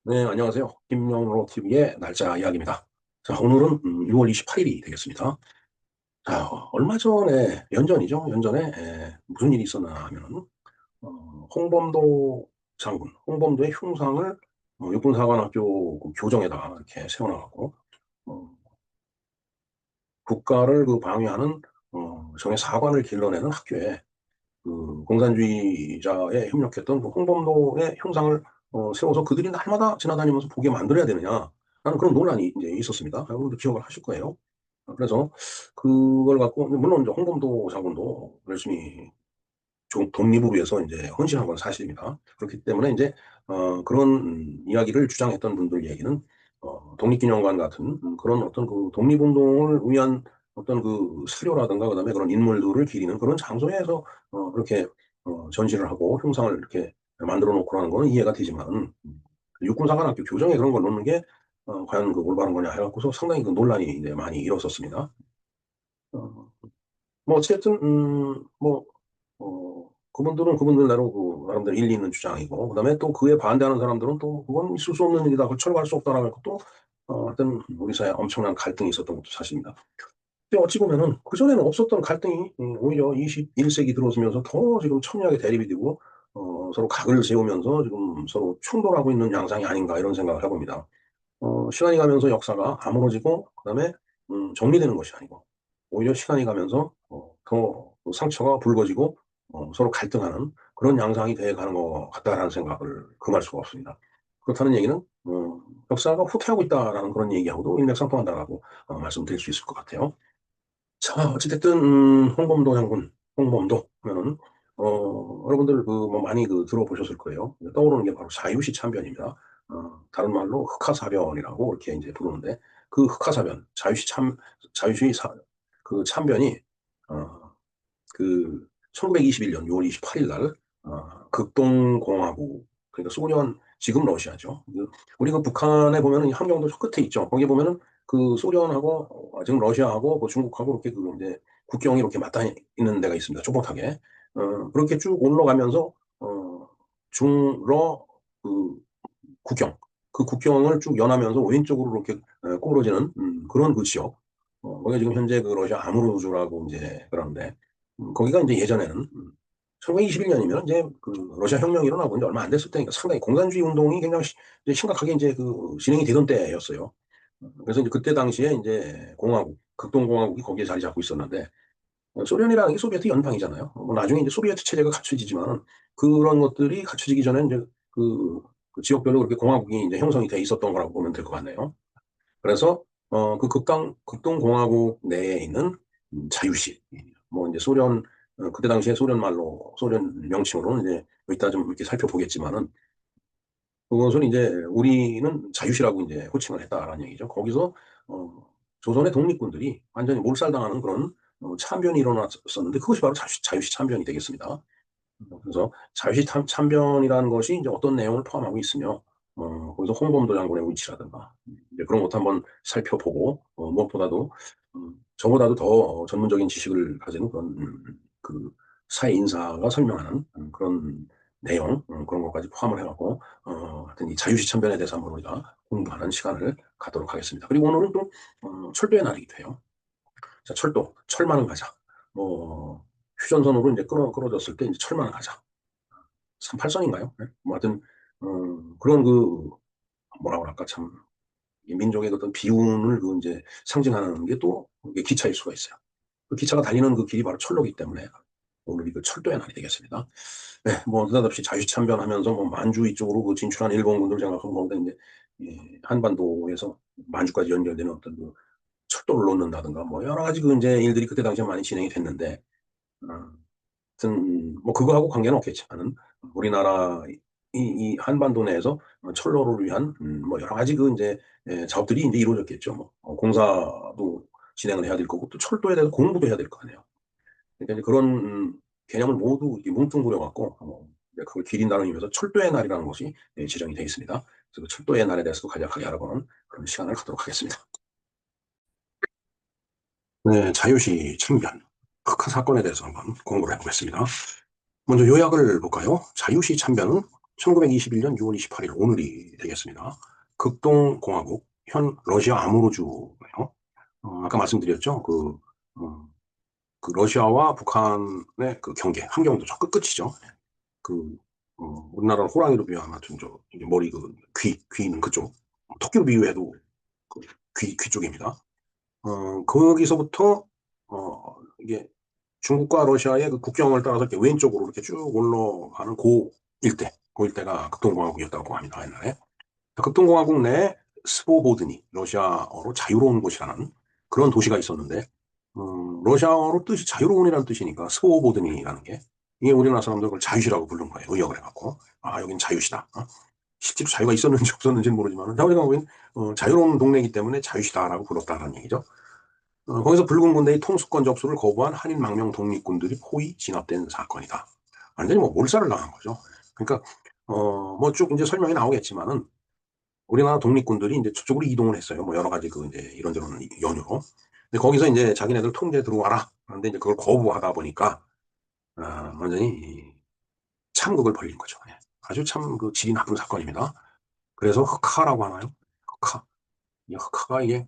네, 안녕하세요. 김영로 TV의 날짜 이야기입니다. 자, 오늘은 6월 28일이 되겠습니다. 자, 얼마 전에, 연전이죠. 연전에 무슨 일이 있었나 하면은, 홍범도 장군, 홍범도의 흉상을 육군사관학교 그 교정에다가 이렇게 세워놔갖고, 어, 국가를 그 방위하는, 정의 사관을 길러내는 학교에 그 공산주의자에 협력했던 그 홍범도의 형상을 세워서 그들이 날마다 지나다니면서 보게 만들어야 되느냐 라는 그런 논란이 이제 있었습니다. 여러분도 기억을 하실 거예요. 그래서 그걸 갖고 물론 이제 홍범도 장군도 열심히 독립을 위해서 이제 헌신한 건 사실입니다. 그렇기 때문에 이제 그런 이야기를 주장했던 분들 얘기는 독립기념관 같은 그런 어떤 그 독립운동을 위한 어떤 그 사료라든가 그다음에 그런 인물들을 기리는 그런 장소에서 그렇게 전시를 하고 형상을 이렇게 만들어 놓고 하는 거는 이해가 되지만 육군사관학교 교정에 그런 걸 놓는 게 과연 그 올바른 거냐 해갖고서 상당히 그 논란이 이제 많이 일었었습니다. 어, 뭐 어쨌든 그분들은 그분들대로 그 나름대로 일리 있는 주장이고 그다음에 또 그에 반대하는 사람들은 또 그건 있을 수 없는 일이다. 그걸 철거할 수 없다라고 해서 또 어떤 우리 사회에 엄청난 갈등이 있었던 것도 사실입니다. 근데 어찌 보면은 그전에는 없었던 갈등이 오히려 21세기 들어서면서 더 지금 첨예하게 대립이 되고 서로 각을 세우면서 지금 서로 충돌하고 있는 양상이 아닌가 이런 생각을 해봅니다. 시간이 가면서 역사가 아물어지고 그다음에 정리되는 것이 아니고 오히려 시간이 가면서 더 상처가 붉어지고 서로 갈등하는 그런 양상이 돼 가는 것 같다라는 생각을 금할 수가 없습니다. 그렇다는 얘기는 역사가 후퇴하고 있다라는 그런 얘기하고도 일맥상통한다라고 말씀드릴 수 있을 것 같아요. 자, 어찌됐든 홍범도 장군, 홍범도 하면은 여러분들 그 뭐 많이 그 들어보셨을 거예요. 떠오르는 게 바로 자유시 참변입니다. 다른 말로 흑화사변이라고 이렇게 이제 부르는데 그 흑화사변, 자유시 그 참변이 어, 그 1921년 6월 28일 날 극동공화국 그러니까 소련 지금 러시아죠. 우리 그 북한에 보면은 함경도 저 끝에 있죠. 거기 보면은 그 소련하고 지금 러시아하고 그 중국하고 이렇게 그 이제 국경이 이렇게 맞닿아 있는 데가 있습니다. 좁목하게 그렇게 쭉 올라가면서 중러 그 국경 그 국경을 쭉 연하면서 왼쪽으로 이렇게 꼬부러지는 그런 그 지역. 거기가 지금 현재 그 러시아 아무르주라고 이제 그러는데 거기가 이제 예전에는 1921년이면 이제 그 러시아 혁명이 일어나고 이제 얼마 안 됐을 때니까 상당히 공산주의 운동이 굉장히 이제 심각하게 이제 그 진행이 되던 때였어요. 그래서 이제 그때 당시에 이제 공화국, 극동공화국이 거기에 자리 잡고 있었는데 소련이라는 게 소비에트 연방이잖아요. 뭐 나중에 이제 소비에트 체제가 갖춰지지만 그런 것들이 갖춰지기 전에 이제 그, 그 지역별로 그렇게 공화국이 이제 형성이 돼 있었던 거라고 보면 될 것 같네요. 그래서 그 극동공화국 내에 있는 자유시, 뭐 이제 소련 그때 당시에 소련 말로 소련 명칭으로는 이제 이따 좀 이렇게 살펴보겠지만은 그것을 이제 우리는 자유시라고 이제 호칭을 했다라는 얘기죠. 거기서 조선의 독립군들이 완전히 몰살당하는 그런 참변이 일어났었는데 그것이 바로 자유시 참변이 되겠습니다. 그래서 자유시 참변이라는 것이 이제 어떤 내용을 포함하고 있으며, 거기서 홍범도 장군의 위치라든가, 이제 그런 것도 한번 살펴보고, 무엇보다도, 저보다도 더 전문적인 지식을 가진 그런, 그, 사회 인사가 설명하는 그런 내용, 그런 것까지 포함을 해갖고, 하여튼 이 자유시 참변에 대해서 한번 우리가 공부하는 시간을 갖도록 하겠습니다. 그리고 오늘은 또, 철도의 날이기도 해요. 자, 철도, 철만은 가자. 뭐, 휴전선으로 이제 끌어졌을 때 이제 철만은 가자. 38선인가요? 네? 뭐 하여튼 그런 그 뭐라 그럴까 참 민족의 어떤 비운을 그 이제 상징하는 게 또 기차일 수가 있어요. 그 기차가 달리는 그 길이 바로 철로기 때문에 오늘이 그 철도의 날이 되겠습니다. 네, 뭐 느닷없이 자유참변하면서 뭐 만주 이쪽으로 그 진출한 일본군들 생각하고 뭔가 이제 한반도에서 만주까지 연결되는 어떤 그 철도를 놓는다든가 뭐 여러 가지 그 이제 일들이 그때 당시에 많이 진행이 됐는데 어, 하여튼 뭐 그거하고 관계는 없겠지만은 우리나라 이 한반도 내에서 철로를 위한 뭐 여러 가지 그 이제 작업들이 이제 이루어졌겠죠. 뭐 공사도 진행을 해야 될 거고 또 철도에 대해서 공부도 해야 될 거 아니에요. 그러니까 이제 그런 개념을 모두 이렇게 뭉뚱그려 갖고 그걸 기린다는 의미에서 철도의 날이라는 것이 지정이 되어 있습니다. 그래서 그 철도의 날에 대해서도 간략하게 알아보는 그런 시간을 갖도록 하겠습니다. 네, 자유시 참변 흑화 사건에 대해서 한번 공부를 해보겠습니다. 먼저 요약을 볼까요? 자유시 참변은 1921년 6월 28일 오늘이 되겠습니다. 극동공화국 현 러시아 아무르주예요. 아까 말씀드렸죠. 어, 그 러시아와 북한의 그 경계, 함경도 저 끝이죠. 그 우리나라는 호랑이로 비유하면 하여튼 저 이제 머리 그 귀는 그쪽, 토끼로 비유해도 그 귀 쪽입니다. 거기서부터 이게 중국과 러시아의 그 국경을 따라서 이렇게 왼쪽으로 이렇게 쭉 올라가는 그 일대가 극동공화국이었다고 합니다, 옛날에. 극동공화국 내에 스보보드니, 러시아어로 자유로운 곳이라는 그런 도시가 있었는데, 러시아어로 뜻이 자유로운이라는 뜻이니까 스보보드니라는 게, 이게 우리나라 사람들 그걸 자유시라고 부른 거예요. 의역을 해갖고. 아, 여긴 자유시다. 실제로 자유가 있었는지 없었는지는 모르지만, 자유가 자유로운 동네이기 때문에 자유시다라고 불렀다는 얘기죠. 거기서 붉은 군대의 통수권 접수를 거부한 한인 망명 독립군들이 포위 진압된 사건이다. 완전히 뭐 몰살을 당한 거죠. 그러니까 뭐 쭉 이제 설명이 나오겠지만은 우리나라 독립군들이 이제 저쪽으로 이동을 했어요. 뭐 여러 가지 그 이제 이런저런 연유로. 근데 거기서 이제 자기네들 통제 들어와라. 그런데 이제 그걸 거부하다 보니까 완전히 참극을 벌린 거죠. 예. 아주 참 그 질이 나쁜 사건입니다. 그래서 흑하라고 하나요? 흑하. 이 흑하가 이게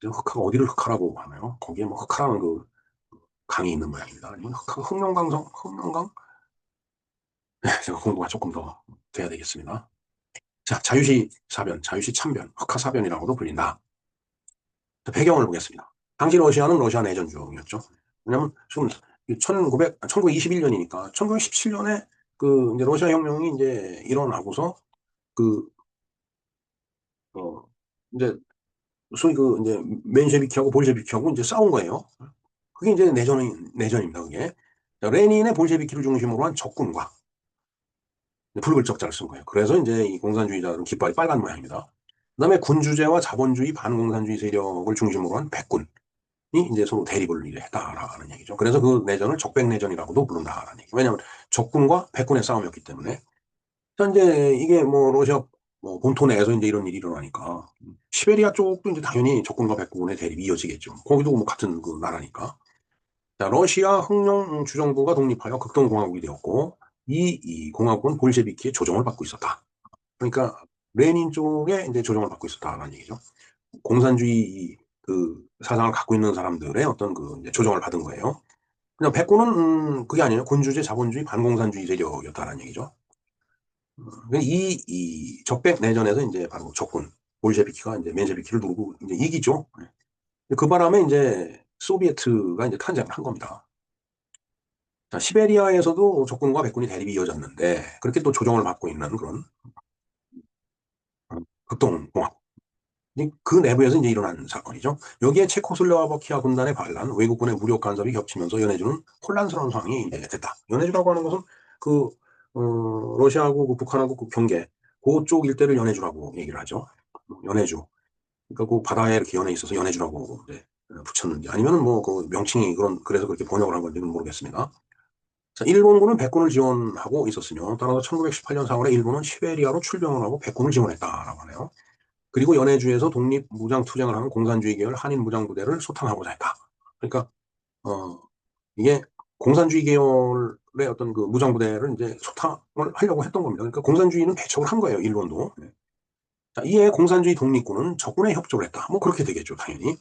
흑하가 어디를 흑하라고 하나요? 거기에 뭐 흑하라는 그 강이 있는 모양입니다. 아니면 흑명강? 네, 제가 공부가 조금 더 돼야 되겠습니다. 자, 자유시 사변, 자유시 참변, 흑하사변이라고도 불린다. 배경을 보겠습니다. 당시 러시아는 러시아 내전 중이었죠. 왜냐면 지금 1921년이니까 1917년에 그 이제 러시아 혁명이 이제 일어나고서 그, 어, 이제 소위 그 이제 맨셰비키하고 볼셰비키하고 이제 싸운 거예요. 그게 이제 내전입니다, 그게. 자, 레닌의 볼셰비키를 중심으로 한 적군과 붉을적자를 쓴 거예요. 그래서 이제 이 공산주의자들은 깃발이 빨간 모양입니다. 그다음에 군주제와 자본주의 반공산주의 세력을 중심으로 한 백군이 이제 서로 대립을 이제 했다라는 얘기죠. 그래서 그 내전을 적백내전이라고도 부른다라는 얘기. 왜냐하면 적군과 백군의 싸움이었기 때문에. 자, 이제 이게 뭐 러시아 뭐 본토 내에서 이제 이런 일이 일어나니까 시베리아 쪽도 이제 당연히 적군과 백군의 대립이 이어지겠죠. 거기도 뭐 같은 그 나라니까. 자, 러시아 흑령 주정부가 독립하여 극동공화국이 되었고 이 공화국은 볼셰비키의 조정을 받고 있었다. 그러니까 레닌 쪽에 이제 조정을 받고 있었다는 얘기죠. 공산주의 그 사상을 갖고 있는 사람들의 어떤 그 이제 조정을 받은 거예요. 그냥 백군은 그게 아니에요. 군주제, 자본주의, 반공산주의 세력이었다는 얘기죠. 이 적백 내전에서 이제 바로 적군 볼셰비키가 이제 멘셰비키를 누르고 이제 이기죠. 그 바람에 이제 소비에트가 이제 탄생을 한 겁니다. 자, 시베리아에서도 적군과 백군이 대립이 이어졌는데 그렇게 또 조정을 받고 있는 그런 극동공화국. 그 내부에서 이제 일어난 사건이죠. 여기에 체코슬로바키아 군단의 반란, 외국군의 무력 간섭이 겹치면서 연해주는 혼란스러운 상황이 이제 됐다. 연해주라고 하는 것은 그 러시아하고 그 북한하고 그 경계 그쪽 일대를 연해주라고 얘기를 하죠. 연해주. 그러니까 그 바다에 이렇게 연해 있어서 연해주라고 이제 붙였는지 아니면은 뭐 그 명칭이 그래서 그렇게 번역을 한 건지는 모르겠습니다. 자, 일본군은 백군을 지원하고 있었으며 따라서 1918년 4월에 일본은 시베리아로 출병을 하고 백군을 지원했다라고 하네요. 그리고 연해주에서 독립 무장 투쟁을 하는 공산주의 계열 한인 무장 부대를 소탕하고자 했다. 그러니까 어 이게 공산주의 계열의 어떤 그 무장 부대를 이제 소탕을 하려고 했던 겁니다. 그러니까 공산주의는 배척을 한 거예요, 일본도. 자, 이에 공산주의 독립군은 적군에 협조를 했다. 뭐 그렇게 되겠죠, 당연히.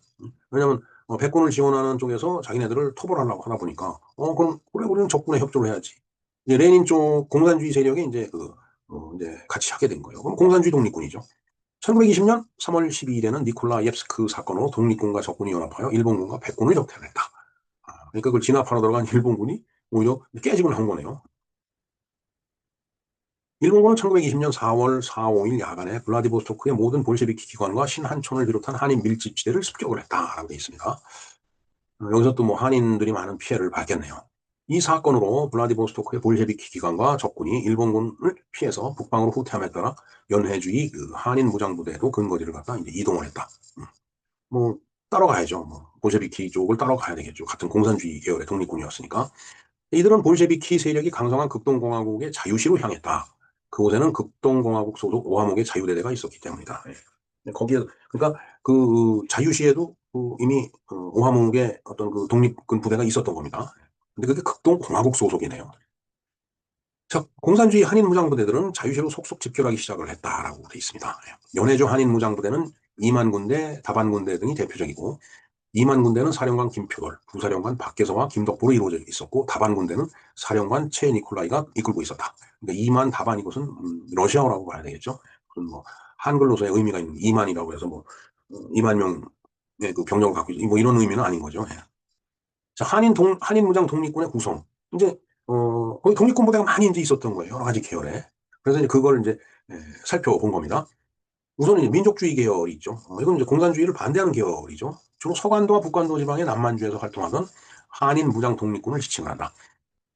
왜냐하면 백군을 지원하는 쪽에서 자기네들을 토벌하려고 하다 보니까 그럼 그래 우리는 적군에 협조를 해야지. 이제 레닌 쪽 공산주의 세력이 이제 이제 같이 하게 된 거예요. 그럼 공산주의 독립군이죠. 1920년 3월 12일에는 니콜라옙스크 사건으로 독립군과 적군이 연합하여 일본군과 백군을 역태했다. 그러니까 그걸 진압하러 들어간 일본군이 오히려 깨지고 한 거네요. 일본군은 1920년 4월 4, 5일 야간에 블라디보스토크의 모든 볼셰비키 기관과 신한촌을 비롯한 한인 밀집지대를 습격을 했다라고 되어 있습니다. 여기서 또 뭐 한인들이 많은 피해를 받겠네요. 이 사건으로 블라디보스토크의 볼셰비키 기관과 적군이 일본군을 피해서 북방으로 후퇴함에 따라 연해주의 그 한인 무장부대도 근거리를 갖다 이제 이동을 했다. 뭐 따라가야죠. 뭐 볼셰비키 쪽을 따라가야 되겠죠. 같은 공산주의 계열의 독립군이었으니까. 이들은 볼셰비키 세력이 강성한 극동공화국의 자유시로 향했다. 그곳에는 극동공화국 소속 오하목의 자유대대가 있었기 때문이다. 거기에 그러니까 그 자유시에도 그 이미 오하목의 어떤 그 독립군 부대가 있었던 겁니다. 근데 그게 극동공화국 소속이네요. 자, 공산주의 한인 무장부대들은 자유시로 속속 집결하기 시작을 했다라고 돼 있습니다. 연해주 한인 무장부대는 2만 군대, 다반 군대 등이 대표적이고 2만 군대는 사령관 김표돌, 부사령관 박계서와 김덕보로 이루어져 있었고 다반 군대는 사령관 최 니콜라이가 이끌고 있었다. 그러니까 2만 다반 이것은 러시아어라고 봐야 되겠죠. 그건 뭐 한글로서의 의미가 있는 2만이라고 해서 뭐 2만 명의 그 병력을 갖고 있, 뭐 이런 의미는 아닌 거죠. 예. 자, 한인 무장 독립군의 구성. 이제 거기 독립군 부대가 많이 이제 있었던 거예요. 여러 가지 계열에. 그래서 이제 그걸 이제 살펴본 겁니다. 우선은 이제 민족주의 계열이 있죠. 이건 이제 공산주의를 반대하는 계열이죠. 주로 서간도와 북간도 지방의 남만주에서 활동하던 한인 무장 독립군을 지칭을 한다.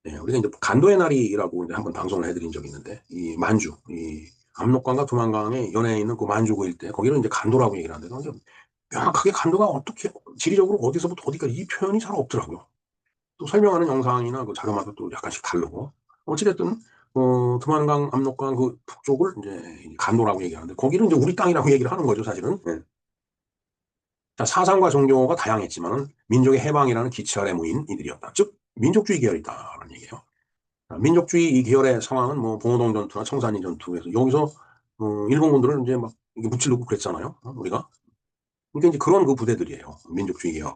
예, 우리가 이제 간도의 날이라고 이제 한번 방송을 해드린 적이 있는데, 이 만주, 이 압록강과 두만강의 연해에 있는 그 만주 그 일대, 거기를 이제 간도라고 얘기를 하는데, 명확하게 간도가 어떻게, 지리적으로 어디서부터 어디까지 이 표현이 잘 없더라고요. 또 설명하는 영상이나 그 자료마다 또 약간씩 다르고. 어찌됐든, 두만강, 압록강 그 북쪽을 이제 간도라고 얘기하는데, 거기는 이제 우리 땅이라고 얘기를 하는 거죠, 사실은. 예. 자, 사상과 종교가 다양했지만 민족의 해방이라는 기치 아래 모인 이들이었다. 즉, 민족주의 계열이다라는 얘기예요. 민족주의 이 계열의 상황은 뭐 봉오동 전투나 청산리 전투에서 여기서 일본군들을 이제 막 무찌르고 그랬잖아요. 우리가. 그러니까 이제 그런 그 부대들이에요. 민족주의 계열의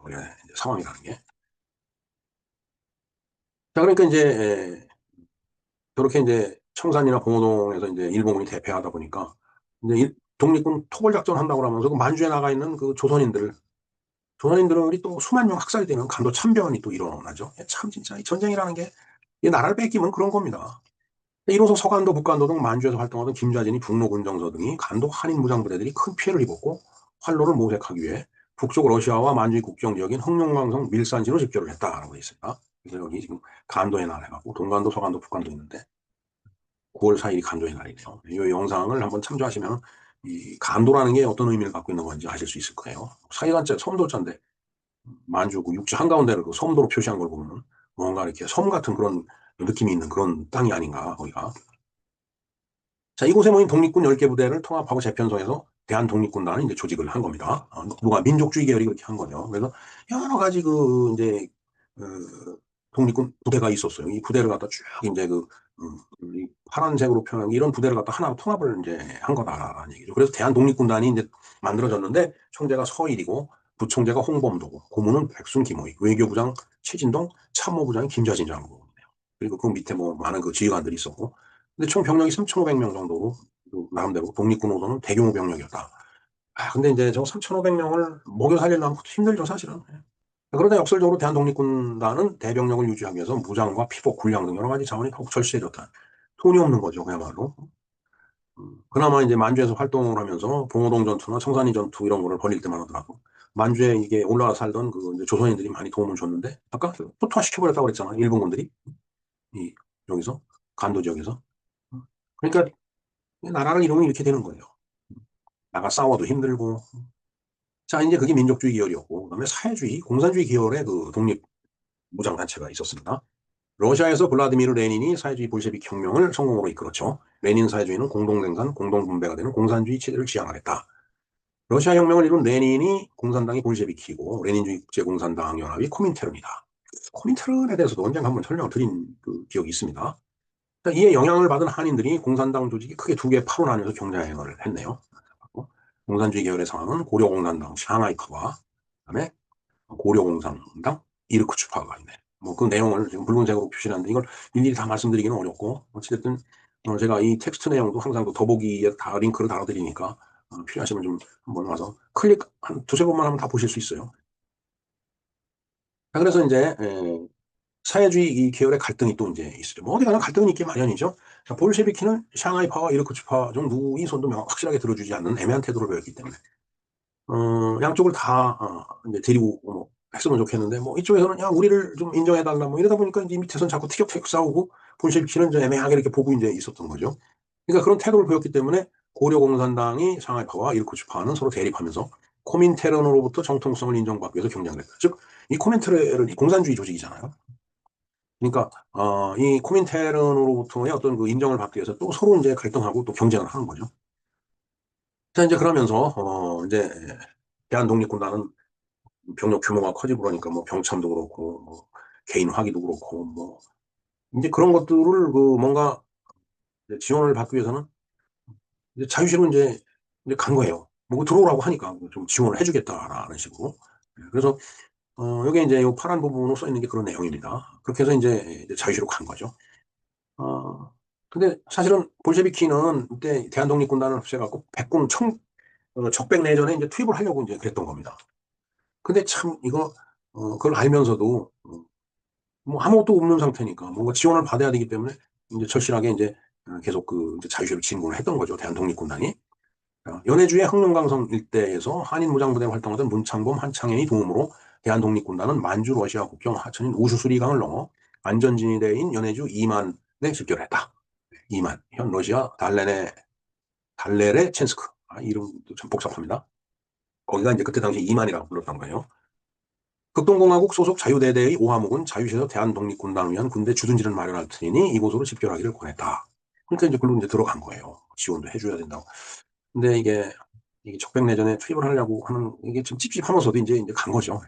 상황이라는 게. 자, 그러니까 이제 저렇게 이제 청산이나 봉오동에서 이제 일본군이 대패하다 보니까 이제 독립군 토벌 작전 한다고 하면서 그 만주에 나가 있는 그 조선인들이 또 수만 명 학살이 되면 간도 참변이 또 일어나죠. 참 진짜 이 전쟁이라는 게 이 나라를 뺏기면 그런 겁니다. 이로써 서간도, 북간도 등 만주에서 활동하던 김좌진이 북로군정서 등이 간도 한인 무장부대들이 큰 피해를 입었고 활로를 모색하기 위해 북쪽 러시아와 만주의 국경 지역인 흑룡강성 밀산지로 집결을 했다라고 되어 있습니다. 그래서 여기 지금 간도의 날 해갖고 동간도, 서간도, 북간도 있는데 9월 4일이 간도의 날이네요. 이 영상을 한번 참조하시면 이 간도라는 게 어떤 의미를 갖고 있는 건지 아실 수 있을 거예요. 사이간자, 섬도자인데 만주 그 육지 한가운데를 그 섬도로 표시한 걸 보면 뭔가 이렇게 섬 같은 그런 느낌이 있는 그런 땅이 아닌가 거기가. 자, 이곳에 모인 독립군 10개 부대를 통합하고 재편성해서 대한독립군단을 이제 조직을 한 겁니다. 누가 민족주의 계열이 그렇게 한 거죠. 그래서 여러 가지 그 이제 독립군 부대가 있었어요. 이 부대를 갖다 쭉 이제 이 파란색으로 표현한 이런 부대를 갖다 하나 통합을 이제 한 거다라는 얘기죠. 그래서 대한독립군단이 이제 만들어졌는데 총재가 서일이고 부총재가 홍범도고 고문은 백순 김호익, 외교부장 최진동, 참모부장이 김좌진 장군이네요. 그리고 그 밑에 뭐 많은 그 지휘관들이 있었고 근데 총 병력이 3,500명 정도로 나름대로 독립군 노선은 대규모 병력이었다. 근데 이제 저 3,500명을 먹여 살리려면 힘들죠, 사실은. 그러다 역설적으로 대한독립군단은 대병력을 유지하기 위해서 무장과 피복, 군량 등 여러 가지 자원이 더욱 절실해졌다. 돈이 없는 거죠, 그야말로. 그나마 이제 만주에서 활동을 하면서 봉오동 전투나 청산리 전투 이런 거를 벌일 때만 하더라도 만주에 이게 올라와 살던 그 이제 조선인들이 많이 도움을 줬는데 아까 초토화시켜버렸다고 그랬잖아, 일본군들이. 이, 여기서, 간도 지역에서. 그러니까 나라를 이러면 이렇게 되는 거예요. 나가 싸워도 힘들고. 자, 이제 그게 민족주의 계열이었고, 그다음에 사회주의, 공산주의 계열의 그 독립 무장단체가 있었습니다. 러시아에서 블라디미르 레닌이 사회주의 볼셰빅 혁명을 성공으로 이끌었죠. 레닌 사회주의는 공동생산, 공동분배가 되는 공산주의 체제를 지향하겠다. 러시아 혁명을 이룬 레닌이 공산당이 볼셰비키고 레닌주의 국제공산당 연합이 코민테른이다. 코민테른에 대해서도 언젠가 한번 설명을 드린 그 기억이 있습니다. 이에 영향을 받은 한인들이 공산당 조직이 크게 두 개의 파로 나뉘어서 경자행을 했네요. 공산주의 계열의 상황은 고려공산당 샹하이파와 그다음에 고려공산당 이르크츠파가 있네. 뭐 그 내용을 지금 붉은색으로 표시하는데 이걸 일일이 다 말씀드리기는 어렵고 어찌됐든 제가 이 텍스트 내용도 항상 그 더보기에 다 링크를 달아드리니까 필요하시면 좀 한번 와서 클릭 한 두세 번만 하면 다 보실 수 있어요. 그래서 이제 사회주의 이 계열의 갈등이 또 이제 있어요. 뭐 어디 가나 갈등은 있기 마련이죠. 자, 볼셰비키는 샹하이파와 이르크츠파 중 누구의 손도 확실하게 들어주지 않는 애매한 태도를 보였기 때문에 양쪽을 다 이제 데리고 했으면 좋겠는데 뭐 이쪽에서는 야 우리를 좀 인정해달라 뭐 이러다 보니까 이제 밑에서는 자꾸 티격태격 싸우고 볼셰비키는 이제 애매하게 이렇게 보고 이제 있었던 거죠. 그러니까 그런 태도를 보였기 때문에 고려공산당이 샹하이파와 이르크츠파는 서로 대립하면서 코민테른으로부터 정통성을 인정받기 위해서 경쟁을 했다. 즉, 이 코민테른이 공산주의 조직이잖아요. 그러니까 이 코민테른으로부터의 어떤 그 인정을 받기 위해서 또 서로 이제 갈등하고 또 경쟁을 하는 거죠. 자 이제 그러면서 이제 대한독립군단은 병력 규모가 커지고 그러니까 뭐 병참도 그렇고 뭐 개인 화기도 그렇고 뭐 이제 그런 것들을 그 뭔가 이제 지원을 받기 위해서는 이제 자유시로 이제 간 거예요. 뭐 들어오라고 하니까 좀 지원을 해주겠다라는 식으로. 그래서 여기 이제 이 파란 부분으로 써 있는 게 그런 내용입니다. 그렇게 해서 이제 자유시로 간 거죠. 어, 근데 사실은 볼셰비키는 그때 대한독립군단을 없애갖고 백군 적백내전에 이제 투입을 하려고 이제 그랬던 겁니다. 근데 참 이거 그걸 알면서도 뭐 아무것도 없는 상태니까 뭔가 지원을 받아야 되기 때문에 이제 절실하게 이제 계속 그 이제 자유시를 진군을 했던 거죠. 대한독립군단이. 연해주의 항룡강성 일대에서 한인 무장부대에 활동하던 문창범, 한창현이 도움으로 대한독립군단은 만주 러시아 국경 하천인 우슈수리강을 넘어 안전진위대인 연해주 이만에 집결했다. 이만, 현 러시아 달레레 첸스크. 이름도 참 복잡합니다. 거기가 이제 그때 당시 이만이라고 불렀던 거예요. 극동공화국 소속 자유대대의 오하목은 자유시에서 대한독립군단을 위한 군대 주둔지를 마련할 테니 이곳으로 집결하기를 권했다. 그러니까 이제 글로 이제 들어간 거예요. 지원도 해줘야 된다고. 근데 이게 적백내전에 투입을 하려고 하는 이게 좀 찝찝하면서도 이제 간 거죠.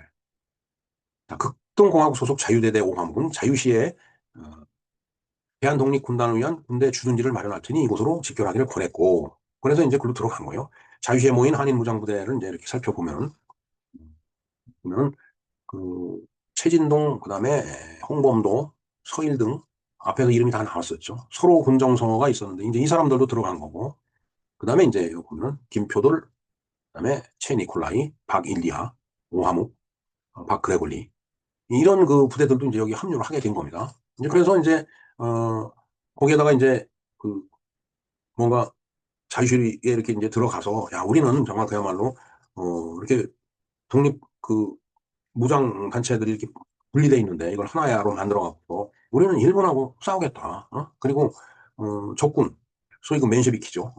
자, 극동공화국 소속 자유대대 오함군 자유시에 어, 대한독립군단을 위한 군대 주둔지를 마련할 테니 이곳으로 집결하기를 권했고, 그래서 이제 글로 들어간 거예요. 자유시에 모인 한인 무장부대를 이제 이렇게 보면은 그 최진동, 그다음에 홍범도, 서일 등 앞에서 이름이 다 나왔었죠. 서로 군정성어가 있었는데 이제 이 사람들도 들어간 거고, 그다음에 이제 여기 보면은 김표돌, 그다음에 최니콜라이, 박일리아, 오하묵, 박그레골리 이런 그 부대들도 이제 여기 합류를 하게 된 겁니다. 이제 그래서 이제 거기에다가 이제 그 뭔가 자유시에 이렇게 이제 들어가서 야 우리는 정말 그야말로 이렇게 독립 그 무장 단체들이 이렇게 분리돼 있는데 이걸 하나야로 만들어 갖고 우리는 일본하고 싸우겠다. 그리고 적군 소위 그 맨쉐비키죠.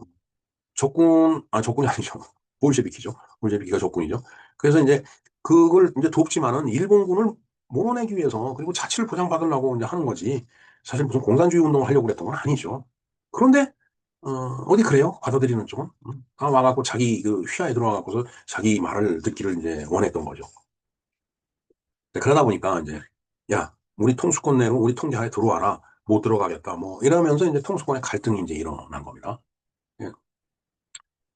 적군이 아니죠. 볼셰비키죠. 볼셰비키가 적군이죠. 그래서 이제 그걸 이제 돕지만은 일본군을 몰아내기 위해서 그리고 자치를 보장받으려고 이제 하는 거지. 사실 무슨 공산주의 운동을 하려고 그랬던 건 아니죠. 그런데 어디 그래요? 받아들이는 쪽은 다 와갖고 자기 그 휘하에 들어와갖고서 자기 말을 듣기를 이제 원했던 거죠. 그러다 보니까 이제 야 우리 통수권 내로 우리 통제하에 들어와라. 못 들어가겠다. 뭐 이러면서 이제 통수권의 갈등이 이제 일어난 겁니다. 예.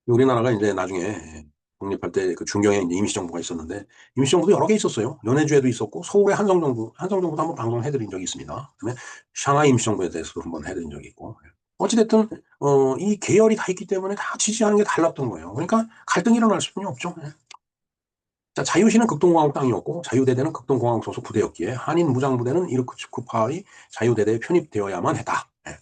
우리나라가 이제 나중에 독립할 때 그 중경에 이제 임시정부가 있었는데 임시정부도 여러 개 있었어요. 연해주에도 있었고 서울의 한성정부도 한번 방송해드린 적이 있습니다. 그다음에 샹하이 임시정부에 대해서도 한번 해드린 적이 있고 어찌됐든 이 계열이 다 있기 때문에 다 지지하는 게 달랐던 거예요. 그러니까 갈등이 일어날 수뿐이 없죠. 예. 자, 자유시는 극동공화국 땅이었고 자유대대는 극동공화국 소속 부대였기에 한인 무장부대는 이르크츠크파의 자유대대에 편입되어야만 했다. 예.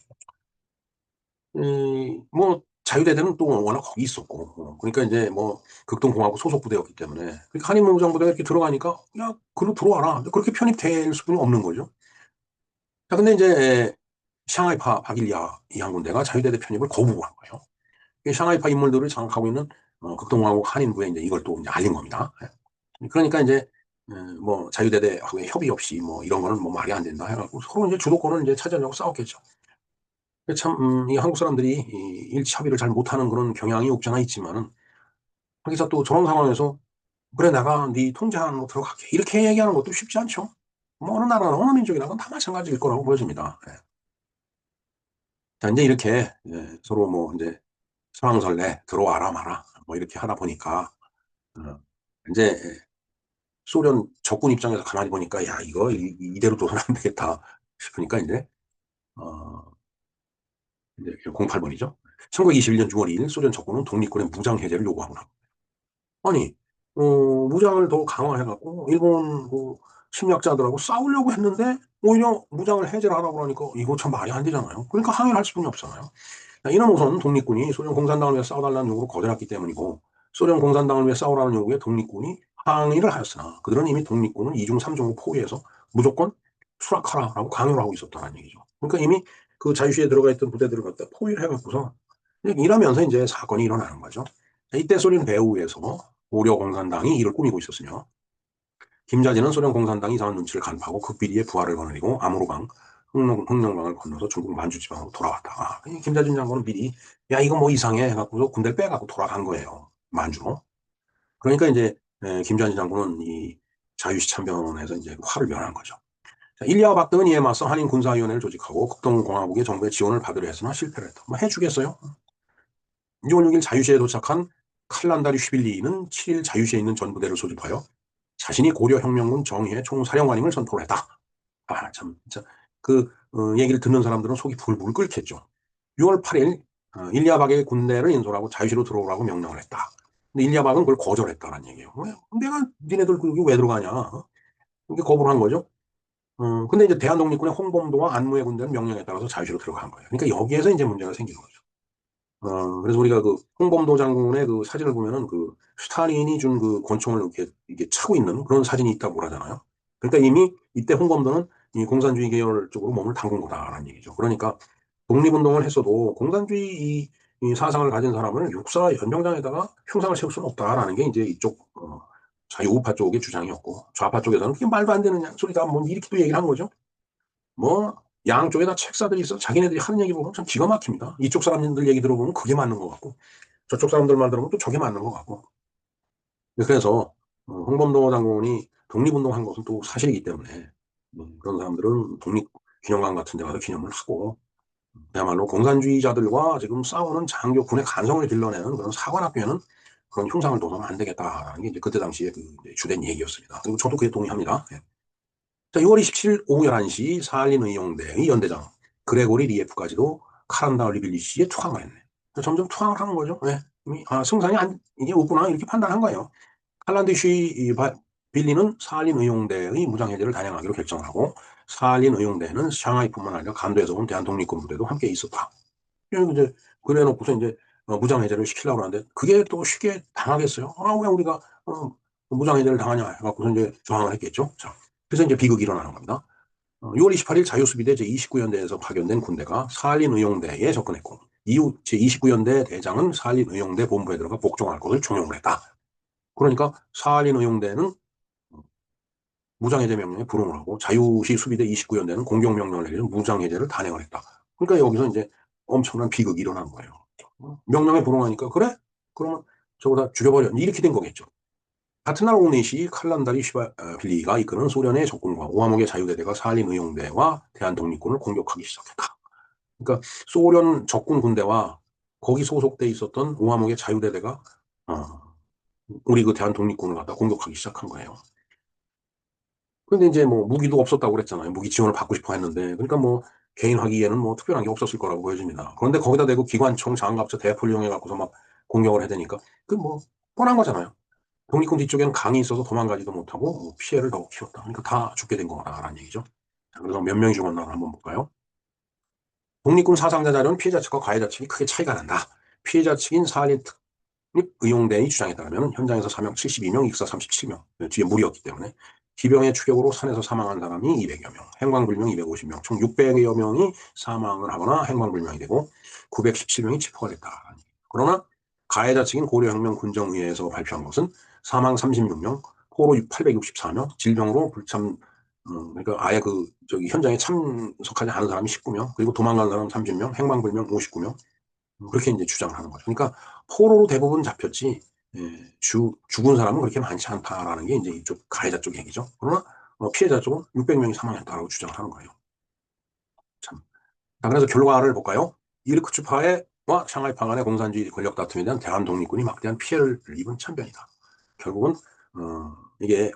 뭐 자유대대는 또 워낙 거기 있었고 그러니까 이제 뭐 극동공화국 소속 부대였기 때문에 그러니까 한인무장부대가 이렇게 들어가니까 야 그로 들어와라 그렇게 편입될 수뿐이 없는 거죠. 자 근데 이제 샹하이파 박일야 이 한 군데가 자유대대 편입을 거부한 거예요. 이 샹하이파 인물들을 장악하고 있는 극동공화국 한인부에 이제 이걸 또 이제 알린 겁니다. 예. 그러니까 이제 뭐 자유대대하고의 협의 없이 뭐 이런 거는 뭐 말이 안 된다 해갖고 서로 이제 주도권을 이제 차지하려고 싸웠겠죠. 참, 이 한국 사람들이 이 일치 합의를 잘 못하는 그런 경향이 없잖아 있지만은, 하기사 또 저런 상황에서, 그래, 내가 네 통제 안으로 들어갈게. 이렇게 얘기하는 것도 쉽지 않죠. 뭐, 어느 나라나, 어느 민족이나 다 마찬가지일 거라고 보여집니다. 예. 자, 이제 이렇게, 서로 뭐, 이제, 설왕설래, 들어와라 마라, 뭐, 이렇게 하다 보니까, 어, 이제, 소련 적군 입장에서 가만히 보니까, 야, 이거, 이대로 둬서는 안 되겠다 싶으니까, 어, 이제 08번이죠. 1921년 6월 2일 소련 적군은 독립군의 무장 해제를 요구하고 아니, 무장을 더 강화해갖고, 일본 그 침략자들하고 싸우려고 했는데, 오히려 무장을 해제를 하라고 그러니까, 이거 참 말이 안 되잖아요. 그러니까 항의를 할 수뿐이 없잖아요. 이런 우선 독립군이 소련 공산당을 위해 싸워달라는 요구를 거절했기 때문이고, 소련 공산당을 위해 싸우라는 요구에 독립군이 항의를 하였으나, 그들은 이미 독립군은 이중 삼중을 포기해서 무조건 수락하라라고 강요를 하고 있었다는 얘기죠. 그러니까 이미 그 자유시에 들어가 있던 부대들을 갖다 포위를 해갖고서, 이러면서 이제 사건이 일어나는 거죠. 이때 소련 배후에서 고려 공산당이 이를 꾸미고 있었으며 김자진은 소련 공산당이 이상한 눈치를 간파하고 극비리에 부하를 거느리고 아무로강, 흑룡강을 건너서 중국 만주 지방으로 돌아왔다. 김자진 장군은 미리 야 이거 뭐 이상해 해갖고 군대를 빼갖고 돌아간 거예요. 만주로. 그러니까 이제 김자진 장군은 이 자유시 참변에서 이제 화를 면한 거죠. 자, 일리와 박등은 이에 맞서 한인 군사위원회를 조직하고 극동공화국의 정부의 지원을 받으려 했으나 실패를 했다. 뭐 해주겠어요? 6월 6일 자유시에 도착한 칼란다리 휘빌리는 7일 자유시에 있는 전부대를 소집하여 자신이 고려혁명군 정의회 총사령관임을 선포를 했다. 아, 참, 진짜. 얘기를 듣는 사람들은 속이 불불 끓겠죠. 6월 8일, 일리아박의 군대를 인솔하고 자유시로 들어오라고 명령을 했다. 근데 일리아박은 그걸 거절했다는 얘기예요. 왜? 내가 니네들 여기 왜 들어가냐? 이게 거부를 한 거죠. 근데 이제 대한독립군의 홍범도와 안무의 군대는 명령에 따라서 자유시로 들어간 거예요. 그러니까 여기에서 이제 문제가 생기는 거죠. 그래서 우리가 그 홍범도 장군의 그 사진을 보면은 그 스탈린이 준 그 권총을 이렇게 차고 있는 그런 사진이 있다고 그러잖아요. 그러니까 이미 이때 홍범도는 이 공산주의 계열 쪽으로 몸을 담근 거다라는 얘기죠. 그러니까 독립운동을 했어도 공산주의 이 사상을 가진 사람을 육사 연병장에다가 흉상을 세울 수는 없다라는 게 이제 이쪽 자유우파 쪽의 주장이었고 좌파 쪽에서는 그게 말도 안 되는 소리다 뭐 이렇게 또 얘기를 한 거죠. 뭐 양쪽에다 책사들이 있어 자기네들이 하는 얘기 보면 참 기가 막힙니다. 이쪽 사람들 얘기 들어보면 그게 맞는 것 같고 저쪽 사람들만 들어보면 또 저게 맞는 것 같고 그래서 홍범도 장군이 독립운동한 것은 또 사실이기 때문에 그런 사람들은 독립기념관 같은 데 가서 기념을 하고 그야말로 공산주의자들과 지금 싸우는 장교 군의 간성을 길러내는 그런 사관학교에는 그런 흉상을 둬서는 안 되겠다라는 게 이제 그때 당시에 그 주된 얘기였습니다. 그리고 저도 그에 동의합니다. 예. 자, 6월 27일 오후 11시 사할린 의용대의 연대장 그레고리 리에프까지도 카란다 리빌리시에 투항을 했네. 점점 투항을 하는 거죠. 네. 승산이 이게 없구나 이렇게 판단한 거예요. 칼란드시 빌리는 사할린 의용대의 무장해제를 단행하기로 결정을 하고 사할린 의용대는 샹하이뿐만 아니라 간도에서 온 대한독립군 부대도 함께 있었다. 이제 그래 놓고서 이제 무장해제를 시키려고 하는데 그게 또 쉽게 당하겠어요. 왜 우리가 무장해제를 당하냐 해갖고서 이제 저항을 했겠죠. 자, 그래서 이제 비극이 일어나는 겁니다. 6월 28일 자유수비대 제29연대에서 파견된 군대가 사할린 의용대에 접근했고 이후 제29연대 대장은 사할린 의용대 본부에 들어가 복종할 것을 종용을 했다. 그러니까 사할린 의용대는 무장해제 명령에 불응을 하고 자유시 수비대 29연대는 공격명령을 내리는 무장해제를 단행을 했다. 그러니까 여기서 이제 엄청난 비극이 일어난 거예요. 명령에 불응하니까 그래? 그러면 저거 다 죽여버려. 이렇게 된 거겠죠. 같은 날 오후 4시 칼란다리 빌리가 이끄는 소련의 적군과 오하목의 자유대대가 사할린 의용대와 대한독립군을 공격하기 시작했다. 그러니까 소련 적군 군대와 거기 소속돼 있었던 오하목의 자유대대가 우리 그 대한독립군을 갖다 공격하기 시작한 거예요. 근데 이제 뭐 무기도 없었다고 그랬잖아요. 무기 지원을 받고 싶어 했는데 그러니까 뭐 개인 화기에는 뭐 특별한 게 없었을 거라고 보여집니다. 그런데 거기다 대고 기관총, 장갑차, 대포를 이용해 갖고서 막 공격을 해야 되니까 그 뭐 뻔한 거잖아요. 독립군 뒤쪽에는 강이 있어서 도망가지도 못하고 뭐 피해를 더 키웠다. 그러니까 다 죽게 된 거다라는 얘기죠. 자, 그래서 몇 명이 죽었나 한번 볼까요? 독립군 사상자 자료는 피해자 측과 가해자 측이 크게 차이가 난다. 피해자 측인 사할린 의용대의 주장에 따르면 현장에서 사명 72명, 익사 37명, 뒤에 무리였기 때문에 기병의 추격으로 산에서 사망한 사람이 200여 명, 행방불명 250명, 총 600여 명이 사망을 하거나 행방불명이 되고 917명이 체포가 됐다. 그러나 가해자 측인 고려혁명 군정의회에서 발표한 것은 사망 36명, 포로 864명, 질병으로 불참 그러니까 아예 저기 현장에 참석하지 않은 사람이 19명, 그리고 도망간 사람 30명, 행방불명 59명, 그렇게 이제 주장을 하는 거죠. 그러니까 포로로 대부분 잡혔지, 예, 죽은 사람은 그렇게 많지 않다라는 게 이제 이쪽 가해자 쪽 얘기죠. 그러나 피해자 쪽은 600명이 사망했다라고 주장을 하는 거예요. 참. 자, 그래서 결과를 볼까요? 이르크츠파와 샹하이파 간의 공산주의 권력 다툼에 대한 대한 독립군이 막대한 피해를 입은 참변이다. 결국은 이게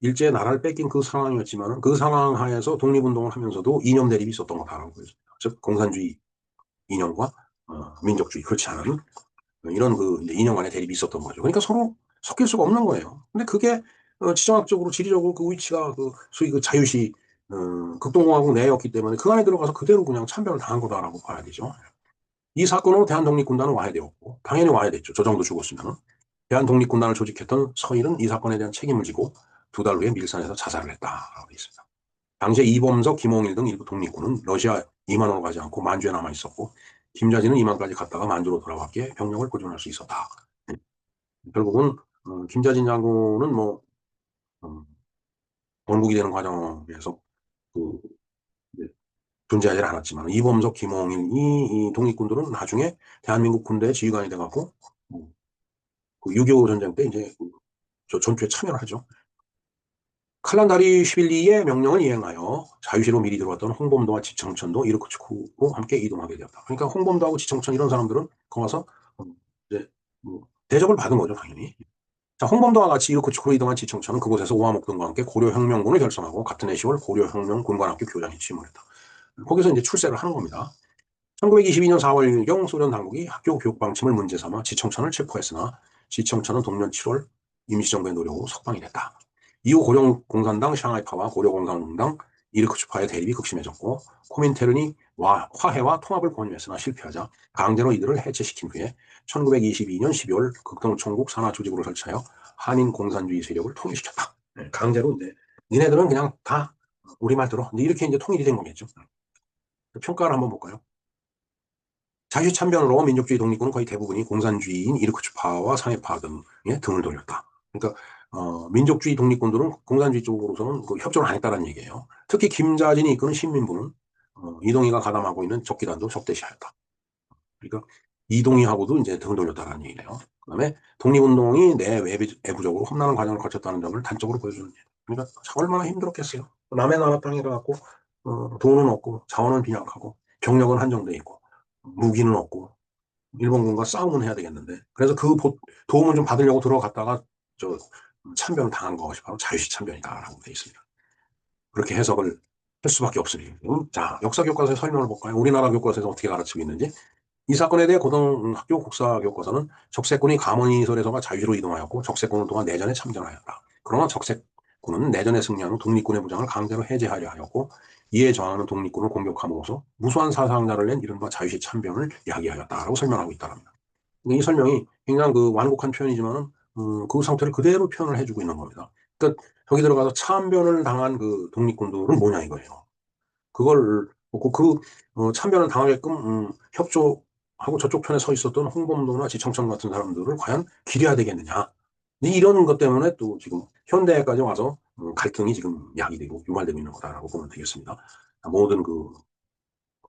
일제 나라를 뺏긴 그 상황이었지만 그 상황 하에서 독립운동을 하면서도 이념 대립이 있었던 거다라고 보여집니다. 즉 공산주의 이념과 민족주의 그렇지 않은 이런 그 이념 간의 대립이 있었던 거죠. 그러니까 서로 섞일 수가 없는 거예요. 근데 그게 지정학적으로 지리적으로 그 위치가 소위 그 자유시 극동공화국 내였기 때문에 그 안에 들어가서 그대로 그냥 참변을 당한 거다라고 봐야 되죠. 이 사건으로 대한독립군단은 와해되었고 당연히 와해됐죠. 저 정도 죽었으면. 대한독립군단을 조직했던 서일은 이 사건에 대한 책임을 지고 두 달 후에 밀산에서 자살을 했다라고 되어 있습니다. 당시에 이범석, 김홍일 등 일부 독립군은 러시아 이만으로 가지 않고 만주에 남아 있었고 김자진은 이만까지 갔다가 만주로 돌아왔기에 병력을 보존할 수 있었다. 결국은 김자진 장군은 뭐 건국이 되는 과정에서 그 존재하지 않았지만 이범석, 김홍일 이 독립군들은 나중에 대한민국 군대의 지휘관이 돼갖고 그6.25 전쟁 때 이제 저 전투에 참여를 하죠. 칼란다리 11리의 명령을 이행하여 자유시로 미리 들어왔던 홍범도와 지청천도 이르크츠크로 함께 이동하게 되었다. 그러니까 홍범도하고 지청천 이런 사람들은 거기 가서 이제 뭐 대접을 받은 거죠, 당연히. 자, 홍범도와 같이 이르크츠크로 이동한 지청천은 그곳에서 오화목등과 함께 고려혁명군을 결성하고 같은 해 10월 고려혁명군관학교 교장에 취임을 했다. 거기서 이제 출세를 하는 겁니다. 1922년 4월경 소련 당국이 학교 교육 방침을 문제 삼아 지청천을 체포했으나 지청천은 동년 7월 임시정부의 노력으로 석방이 됐다. 이후 고려공산당 샹하이파와 고려공산당 이르크츠파의 대립이 극심해졌고 코민테른이 화해와 통합을 권유했으나 실패하자 강제로 이들을 해체시킨 후에 1922년 12월 극동총국 산하 조직으로 설치하여 한인 공산주의 세력을 통일시켰다. 강제로 이제 니네들은 그냥 다 우리 말대로 이렇게 이제 통일이 된 거겠죠. 평가를 한번 볼까요? 자유 참변으로 민족주의 독립군은 거의 대부분이 공산주의인 이르크츠파와 상해파 등에 등을 돌렸다. 그러니까 민족주의 독립군들은 공산주의 쪽으로서는 그 협조를 안 했다는 얘기예요. 특히 김자진이 이끄는 신민부는 이동희가 가담하고 있는 적기단도 적대시하였다. 그러니까 이동희하고도 이제 등을 돌렸다는 얘기네요. 그다음에 독립운동이 내외부적으로 험난한 과정을 거쳤다는 점을 단적으로 보여주는 예요. 그러니까 얼마나 힘들었겠어요. 남의 나라 땅에 가갖고 돈은 없고 자원은 빈약하고 경력은 한정돼 있고 무기는 없고 일본군과 싸움은 해야 되겠는데 그래서 그 도움을 좀 받으려고 들어갔다가 저 참변을 당한 것이 바로 자유시 참변이다라고 되어 있습니다. 그렇게 해석을 할 수밖에 없으니 자 역사 교과서의 설명을 볼까요? 우리나라 교과서에서 어떻게 가르치고 있는지 이 사건에 대해 고등학교 국사교과서는 적세군이 감언이설에서가 자유시로 이동하였고 적세군은 동안 내전에 참전하였다. 그러나 적세군은 내전에 승리한 후 독립군의 부장을 강제로 해제하려 하였고 이에 저항하는 독립군을 공격함으로써 무수한 사상자를 낸 이른바 자유시 참변을 야기하였다라고 설명하고 있다랍니다. 이 설명이 굉장히 그 완곡한 표현이지만은 그 상태를 그대로 표현을 해주고 있는 겁니다. 그러니까 저기 들어가서 참변을 당한 그 독립군들은 뭐냐 이거예요. 그걸 참변을 당하게끔 협조하고 저쪽 편에 서 있었던 홍범도나 지청천 같은 사람들을 과연 기려야 되겠느냐. 이런 것 때문에 또 지금 현대까지 와서 갈등이 지금 야기되고 유발되고 있는 거다라고 보면 되겠습니다. 모든 그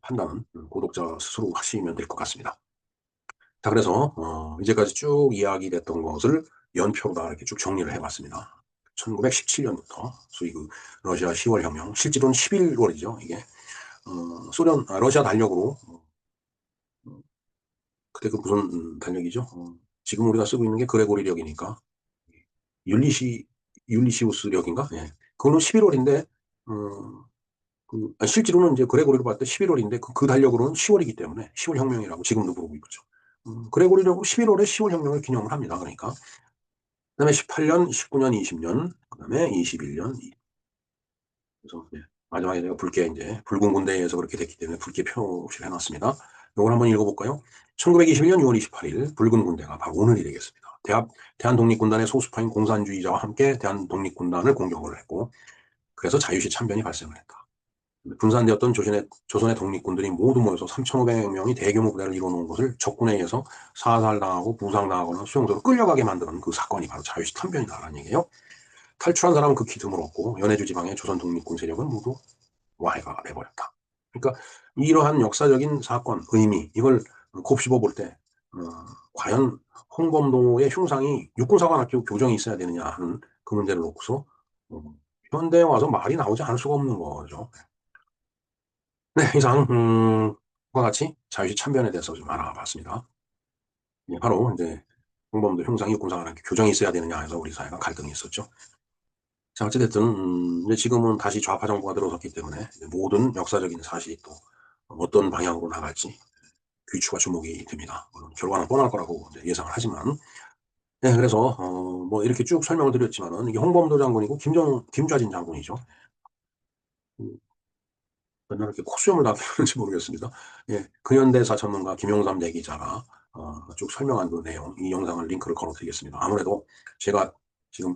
판단은 구독자 스스로 하시면 될 것 같습니다. 자, 그래서 이제까지 쭉 이야기됐던 것을 연표로 다 이렇게 쭉 정리를 해봤습니다. 1917년부터 소위 그 러시아 10월 혁명, 실제로는 11월이죠. 이게 러시아 달력으로 그때 그 무슨 달력이죠? 지금 우리가 쓰고 있는 게 그레고리력이니까 율리시 율리시우스력인가? 예. 그거는 11월인데 실제로는 이제 그레고리로 봤을 때 11월인데 그 달력으로는 10월이기 때문에 10월 혁명이라고 지금도 부르고 있죠. 그레고리력으로 11월에 10월 혁명을 기념을 합니다. 그러니까 그다음에 18년, 19년, 20년, 그다음에 21년. 그래서 마지막에 제가 이제 붉은 군대에 의해서 그렇게 됐기 때문에 붉게 표시를 해놨습니다. 이걸 한번 읽어볼까요? 1921년 6월 28일 붉은 군대가 바로 오늘이 되겠습니다. 대한독립군단의 소수파인 공산주의자와 함께 대한독립군단을 공격을 했고 그래서 자유시 참변이 발생을 했다. 분산되었던 조선의 독립군들이 모두 모여서 3,500명이 대규모 부대를 이뤄놓은 것을 적군에 의해서 사살당하고 부상당하거나 수용소로 끌려가게 만드는 그 사건이 바로 자유시 참변이다라는 얘기예요. 탈출한 사람은 극히 드물었고 연해주 지방의 조선 독립군 세력은 모두 와해가 돼버렸다. 그러니까 이러한 역사적인 사건, 의미 이걸 곱씹어 볼 때 과연 홍범도의 흉상이 육군사관학교 교정이 있어야 되느냐 하는 그 문제를 놓고서 현대에 와서 말이 나오지 않을 수가 없는 거죠. 네, 이상 과 같이 자유시 참변에 대해서 좀 알아봤습니다. 바로 이제 홍범도 흉상이 육군사관학교 교정이 있어야 되느냐 해서 우리 사회가 갈등이 있었죠. 자, 어찌됐든, 이제 지금은 다시 좌파 정부가 들어섰기 때문에 모든 역사적인 사실이 또 어떤 방향으로 나갈지 귀추가 주목이 됩니다. 물론 결과는 뻔할 거라고 예상을 하지만. 네, 그래서, 뭐 이렇게 쭉 설명을 드렸지만은 이게 홍범도 장군이고 김좌진 장군이죠. 맨날 이렇게 콧수염을 다 피우는지 모르겠습니다. 예, 근현대사 전문가 김용삼 내기자가 쭉 설명한 그 내용, 이 영상을 링크를 걸어드리겠습니다. 아무래도 제가 지금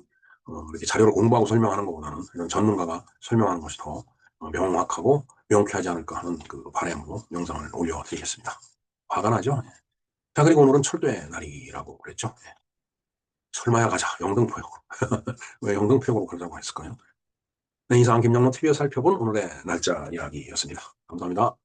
이렇게 자료를 공부하고 설명하는 것보다는 이런 전문가가 설명하는 것이 더 명확하고 명쾌하지 않을까 하는 그 바람으로 영상을 올려드리겠습니다. 화가 나죠? 예. 자, 그리고 오늘은 철도의 날이라고 그랬죠. 예. 설마야 가자, 영등포역으로. 왜 영등포역으로 그러자고 했을까요? 네, 이상 김영로 TV에서 살펴본 오늘의 날짜 이야기였습니다. 감사합니다.